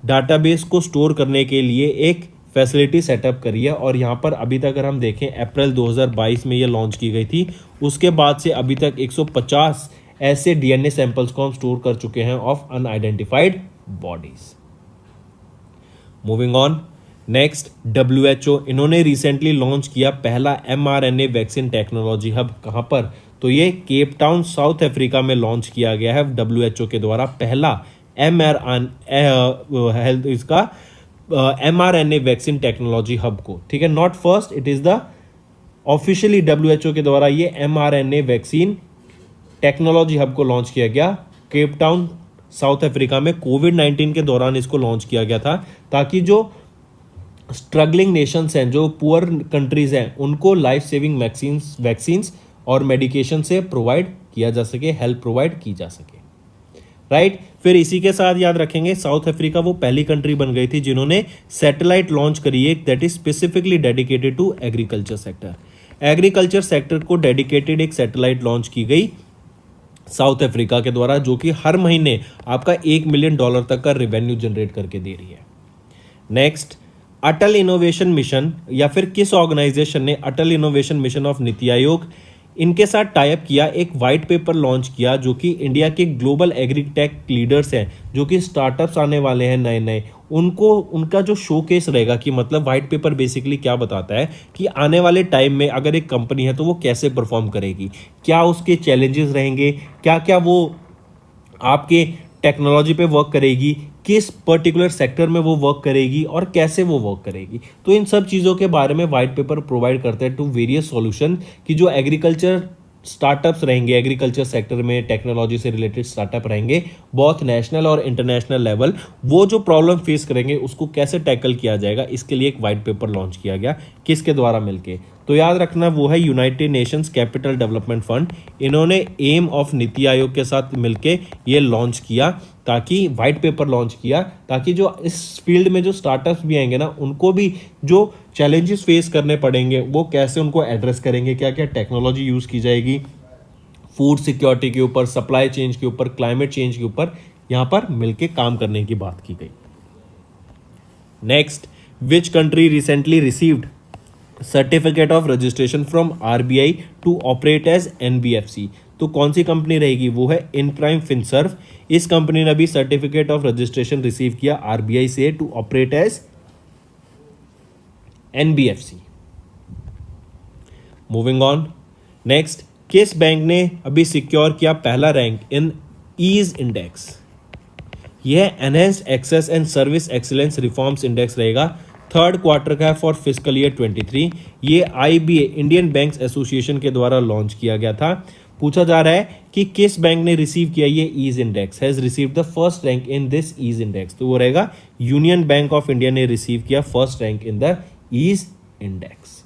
डाटाबेस को स्टोर करने के लिए एक फैसिलिटी सेटअप करी है। और यहाँ पर अभी तक अगर हम देखें, अप्रैल 2022 में ये लॉन्च की गई थी। उसके बाद से अभी तक 150 ऐसे DNA सैंपल्स को हम स्टोर कर चुके हैं of unidentified bodies. Moving on, next, WHO इन्होंने रिसेंटली लॉन्च किया पहला mRNA वैक्सीन टेक्नोलॉजी हब। कहाँ पर? तो ये केप टाउन साउथ अफ्रीका में लॉन्च किया गया है WHO के द्वारा पहला mRNA वैक्सीन टेक्नोलॉजी हब को। ठीक है, not first, it is the officially WHO के द्वारा ये mRNA वैक्सीन टेक्नोलॉजी हब को लॉन्च किया गया केप टाउन साउथ अफ्रीका में। कोविड-19 के दौरान इसको लॉन्च किया गया था, ताकि जो स्ट्रगलिंग नेशंस हैं, जो पुअर कंट्रीज हैं, उनको लाइफ सेविंग वैक्सीन्स और मेडिकेशन से प्रोवाइड किया जा सके, हेल्प प्रोवाइड की जा सके। राइट। फिर इसी के साथ याद रखेंगे, साउथ अफ्रीका वो पहली कंट्री बन गई थी जिन्होंने सैटेलाइट लॉन्च करी है that is specifically dedicated to agriculture sector. Agriculture sector को डेडिकेटेड एक सैटेलाइट लॉन्च की गई साउथ अफ्रीका के द्वारा, जो कि हर महीने आपका $1 मिलियन तक का रेवेन्यू जनरेट करके दे रही है। नेक्स्ट, अटल इनोवेशन मिशन या फिर किस ऑर्गेनाइजेशन ने अटल innovation mission of NITI Aayog इनके साथ टाइप किया, एक वाइट पेपर लॉन्च किया जो कि इंडिया के ग्लोबल एग्रीटेक लीडर्स हैं, जो कि स्टार्टअप्स आने वाले हैं नए नए, उनको उनका जो शोकेस रहेगा कि मतलब वाइट पेपर बेसिकली क्या बताता है कि आने वाले टाइम में अगर एक कंपनी है तो वो कैसे परफॉर्म करेगी, क्या उसके चैलेंजेस रहेंगे, क्या क्या वो आपके टेक्नोलॉजी पे वर्क करेगी, किस पर्टिकुलर सेक्टर में वो वर्क करेगी और कैसे वो वर्क करेगी। तो इन सब चीज़ों के बारे में वाइट पेपर प्रोवाइड करते हैं टू वेरियस सॉल्यूशन कि जो एग्रीकल्चर स्टार्टअप्स रहेंगे, एग्रीकल्चर सेक्टर में टेक्नोलॉजी से रिलेटेड स्टार्टअप रहेंगे बहुत नेशनल और इंटरनेशनल लेवल, वो जो प्रॉब्लम फेस करेंगे उसको कैसे टैकल किया जाएगा, इसके लिए एक वाइट पेपर लॉन्च किया गया। किसके द्वारा मिलके? तो याद रखना वो है United Nations capital development fund. इन्होंने एम ऑफ नीति आयोग के साथ मिलके ये लॉन्च किया, ताकि वाइट पेपर लॉन्च किया ताकि जो इस फील्ड में जो स्टार्टअप्स भी आएंगे ना, उनको भी जो चैलेंजेस फेस करने पड़ेंगे वो कैसे उनको एड्रेस करेंगे, क्या क्या टेक्नोलॉजी यूज़ की जाएगी, फूड सिक्योरिटी के ऊपर, सप्लाई चेंज के ऊपर, क्लाइमेट चेंज के ऊपर यहाँ पर मिलके काम करने की बात की गई। Next, which country recently received certificate of registration from RBI to operate as NBFC? तो कौन सी कंपनी रहेगी? वो है इनप्राइम फिनसर्व। इस कंपनी ने भी सर्टिफिकेट ऑफ रजिस्ट्रेशन रिसीव किया आरबीआई से to operate as NBFC. Moving on, next, किस बैंक ने अभी सिक्योर किया पहला रैंक इन ईज इंडेक्स? यह enhanced access and service excellence reforms index रहेगा, थर्ड क्वार्टर का है फॉर फिस्कल ईयर 23। ये आईबीए इंडियन बैंक्स एसोसिएशन के द्वारा लॉन्च किया गया था। पूछा जा रहा है कि किस बैंक ने रिसीव किया ये EASE index, has receive the first rank in this EASE index? तो वो रहेगा यूनियन बैंक ऑफ इंडिया ने रिसीव किया first rank in the EASE index.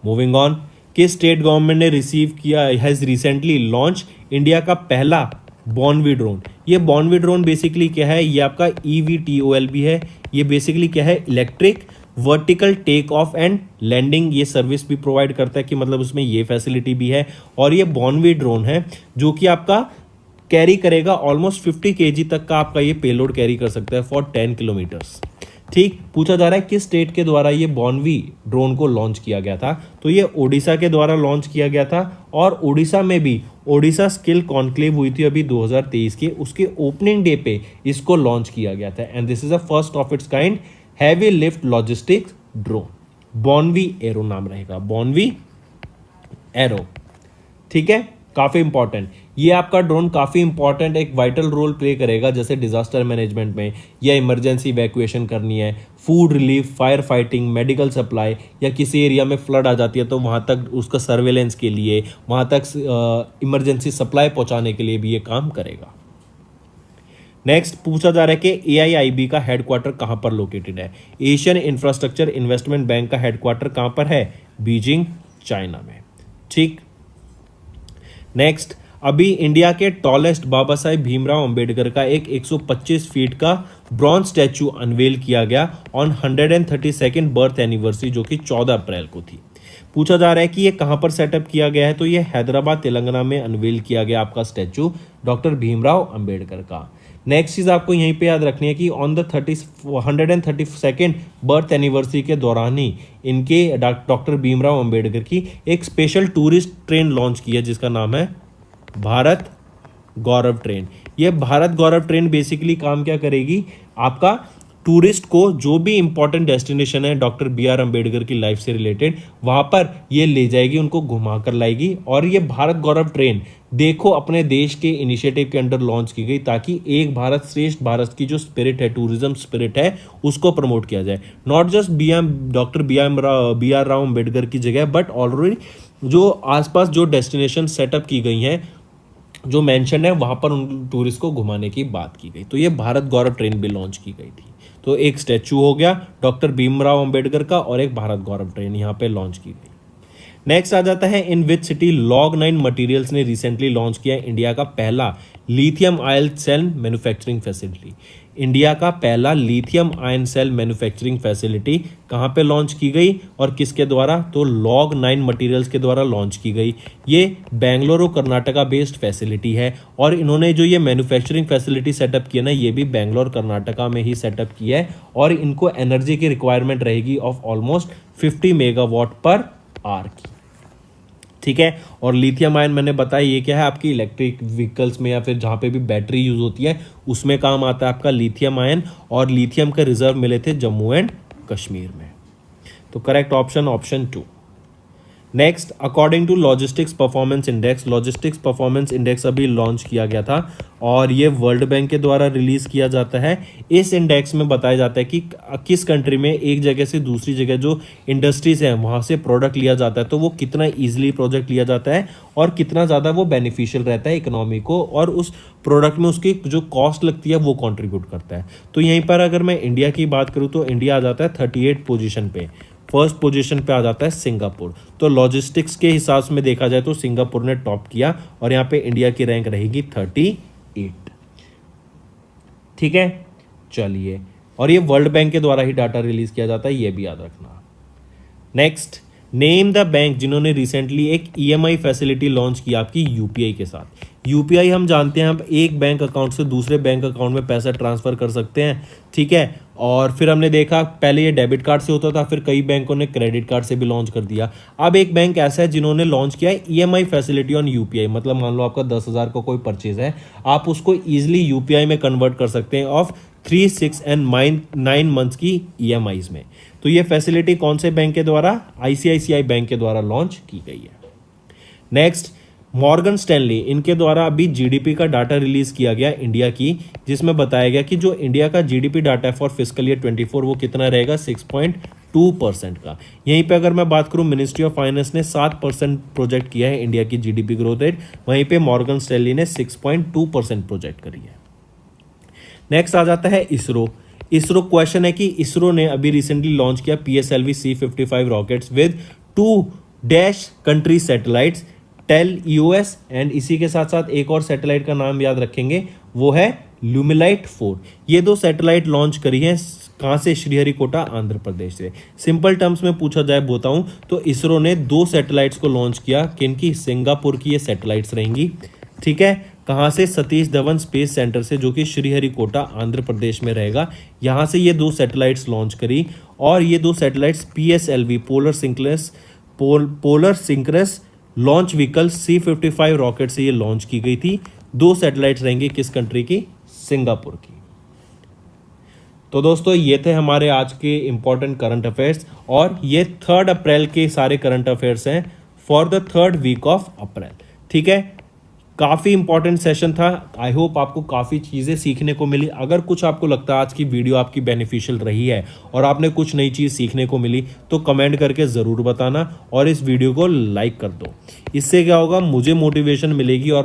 Moving on, किस स्टेट गवर्नमेंट ने रिसीव किया, हैज रिसेंटली लॉन्च इंडिया का पहला बॉर्नवी ड्रोन? ये बॉर्नवी ड्रोन बेसिकली क्या है? ये आपका EVTOL है। ये बेसिकली क्या है? Electric vertical take off and landing ये सर्विस भी प्रोवाइड करता है, कि मतलब उसमें ये फैसिलिटी भी है। और ये बॉर्नवी ड्रोन है जो कि आपका कैरी करेगा ऑलमोस्ट 50 kg तक का आपका ये पेलोड कैरी कर सकता है फॉर 10 किलोमीटर्स। ठीक, पूछा जा रहा है किस स्टेट के द्वारा ये बॉर्नवी ड्रोन को लॉन्च किया गया था? तो ये ओडिशा के द्वारा लॉन्च किया गया था। और ओडिशा में भी ओडिशा स्किल कॉन्क्लेव हुई थी अभी 2023 के, उसके ओपनिंग डे पे इसको लॉन्च किया गया था। And this is a first of its kind heavy lift logistics drone, बॉर्नवी एरो नाम रहेगा, बॉर्नवी एरो। ठीक है, काफ़ी इंपॉर्टेंट, ये आपका ड्रोन काफ़ी इंपॉर्टेंट एक वाइटल रोल प्ले करेगा, जैसे डिजास्टर मैनेजमेंट में या इमरजेंसी इवैक्यूएशन करनी है, food relief, fire fighting, medical supply, या किसी एरिया में फ्लड आ जाती है तो वहाँ तक उसका सर्वेलेंस के लिए, वहाँ तक इमरजेंसी सप्लाई पहुँचाने के लिए भी ये काम करेगा। नेक्स्ट, पूछा जा रहा है कि AIIB का हेडक्वार्टर कहाँ पर लोकेटेड है? एशियन इंफ्रास्ट्रक्चर इन्वेस्टमेंट बैंक का हेडक्वार्टर कहाँ पर है? बीजिंग, चाइना में। ठीक, नेक्स्ट, अभी इंडिया के टॉलेस्ट बाबा साहेब भीमराव अंबेडकर का एक 125 फीट का ब्रॉन्ज स्टैचू अनवेल किया गया ऑन 132nd बर्थ एनिवर्सरी, जो कि 14 अप्रैल को थी। पूछा जा रहा है कि ये कहाँ पर सेटअप किया गया है? तो ये हैदराबाद, तेलंगाना में अनवेल किया गया आपका स्टैचू डॉक्टर भीमराव अंबेडकर का। नेक्स्ट चीज़ आपको यहीं पे याद रखनी है कि on the 132nd birth anniversary के दौरान ही इनके डॉक्टर भीमराव अंबेडकर की एक स्पेशल टूरिस्ट ट्रेन लॉन्च की है, जिसका नाम है भारत गौरव ट्रेन। ये भारत गौरव ट्रेन बेसिकली काम क्या करेगी? आपका टूरिस्ट को जो भी इंपॉर्टेंट डेस्टिनेशन है डॉक्टर BR अंबेडकर की लाइफ से रिलेटेड, वहाँ पर ये ले जाएगी, उनको घुमा कर लाएगी। और ये भारत गौरव ट्रेन देखो अपने देश के इनिशिएटिव के अंडर लॉन्च की गई, ताकि एक भारत श्रेष्ठ भारत की जो स्पिरिट है, टूरिज्म स्पिरिट है, उसको प्रमोट किया जाए। Not just doctor BR Rao Ambedkar की जगह, बट ऑलरेडी जो आसपास जो डेस्टिनेशन सेटअप की गई हैं, जो मेंशन है, वहाँ पर उन टूरिस्ट को घुमाने की बात की गई। तो ये भारत गौरव ट्रेन भी लॉन्च की गई थी। तो एक स्टैचू हो गया डॉक्टर भीमराव अंबेडकर का, और एक भारत गौरव ट्रेन यहाँ पे लॉन्च की गई। नेक्स्ट आ जाता है, in which city Log9 materials ने रिसेंटली लॉन्च किया इंडिया का पहला lithium ion cell manufacturing facility? India का पहला lithium ion cell manufacturing facility कहाँ पे लॉन्च की गई और किसके द्वारा? तो Log9 मटेरियल्स के द्वारा लॉन्च की गई। ये बेंगलुरु कर्नाटका बेस्ड फैसिलिटी है और इन्होंने जो ये मैन्युफैक्चरिंग फैसिलिटी सेटअप किया ना, ये भी बेंगलोर कर्नाटका में ही सेटअप किया है और इनको एनर्जी की रिक्वायरमेंट रहेगी of almost 50 megawatt per hour की। ठीक है, और लिथियम आयन मैंने बताया ये क्या है, आपकी इलेक्ट्रिक व्हीकल्स में या फिर जहाँ पे भी बैटरी यूज होती है उसमें काम आता है आपका लिथियम आयन, और लिथियम के रिजर्व मिले थे जम्मू एंड कश्मीर में। तो correct option 2। Next, according to logistics performance index, logistics performance index अभी लॉन्च किया गया था और ये वर्ल्ड बैंक के द्वारा रिलीज किया जाता है। इस इंडेक्स में बताया जाता है कि किस कंट्री में एक जगह से दूसरी जगह जो इंडस्ट्रीज हैं वहाँ से प्रोडक्ट लिया जाता है तो वो कितना ईजिली प्रोडक्ट लिया जाता है और कितना ज़्यादा वो बेनिफिशियल रहता है इकोनॉमी को, और उस प्रोडक्ट में उसकी जो कॉस्ट लगती है वो कॉन्ट्रीब्यूट करता है। तो यहीं पर अगर मैं इंडिया की बात करूँ तो इंडिया आ जाता है 38 पोजीशन पे, फर्स्ट पोजीशन पे आ जाता है सिंगापुर। तो लॉजिस्टिक्स के हिसाब में देखा जाए तो सिंगापुर ने टॉप किया और यहाँ पे इंडिया की रैंक रहेगी 38। ठीक है, चलिए, और ये वर्ल्ड बैंक के द्वारा ही डाटा रिलीज किया जाता है, ये भी याद रखना। नेक्स्ट, नेम द बैंक जिन्होंने रिसेंटली एक EMI फैसिलिटी लॉन्च की आपकी UPI के साथ। UPI हम जानते हैं, हम एक बैंक अकाउंट से दूसरे बैंक अकाउंट में पैसा ट्रांसफर कर सकते हैं। ठीक है, और फिर हमने देखा पहले ये डेबिट कार्ड से होता था, फिर कई बैंकों ने क्रेडिट कार्ड से भी लॉन्च कर दिया। अब एक बैंक ऐसा है जिन्होंने लॉन्च किया है EMI फैसिलिटी ऑन UPI, मतलब मान लो आपका 10,000 का कोई परचेज है, आप उसको ईजिली UPI में कन्वर्ट कर सकते हैं ऑफ 3, 6 एंड 9 मंथ्स की EMIs में। तो ये फैसिलिटी कौन से बैंक के द्वारा? ICICI बैंक के द्वारा लॉन्च की गई है। नेक्स्ट, मॉर्गन स्टैनली, इनके द्वारा अभी GDP का डाटा रिलीज किया गया इंडिया की, जिसमें बताया गया कि जो इंडिया का GDP डाटा है फॉर फिस्कल ईयर 24 वो कितना रहेगा? 6.2% का। यहीं पे अगर मैं बात करूं, मिनिस्ट्री ऑफ फाइनेंस ने 7% प्रोजेक्ट किया है इंडिया की GDP ग्रोथ रेट, वहीं पे मॉर्गन स्टैनली ने 6.2% प्रोजेक्ट करी है। नेक्स्ट आ जाता है इसरो। इसरो क्वेश्चन है कि इसरो ने अभी रिसेंटली लॉन्च किया PSLV C-55 rockets with 2 country satellites, TeLEOS EOS, and इसी के साथ साथ एक और सैटेलाइट का नाम याद रखेंगे, वो है ल्यूमिलाइट 4। ये 2 सैटेलाइट लॉन्च करी हैं कहाँ से? श्रीहरिकोटा, आंध्र प्रदेश से। सिंपल टर्म्स में पूछा जाए बताऊं तो इसरो ने 2 सैटेलाइट्स को लॉन्च किया, किनकी? सिंगापुर की ये सैटेलाइट्स रहेंगी। ठीक है, कहाँ से? सतीश धवन स्पेस सेंटर से, जो कि श्रीहरिकोटा आंध्र प्रदेश में रहेगा। यहाँ से ये 2 सैटेलाइट्स लॉन्च करी और ये 2 satellites PSLV polar synchronous launch vehicle C-55 rocket से ये लॉन्च की गई थी। 2 सैटेलाइट्स रहेंगी किस कंट्री की? सिंगापुर की। तो दोस्तों ये थे हमारे आज के इंपॉर्टेंट करंट अफेयर्स, और ये 3 अप्रैल के सारे करंट अफेयर्स हैं for the 3rd week of April. ठीक है, काफ़ी इंपॉर्टेंट सेशन था। आई होप आपको काफ़ी चीज़ें सीखने को मिली। अगर कुछ आपको लगता है आज की वीडियो आपकी बेनिफिशियल रही है और आपने कुछ नई चीज़ सीखने को मिली तो कमेंट करके ज़रूर बताना और इस वीडियो को लाइक कर दो। इससे क्या होगा, मुझे मोटिवेशन मिलेगी और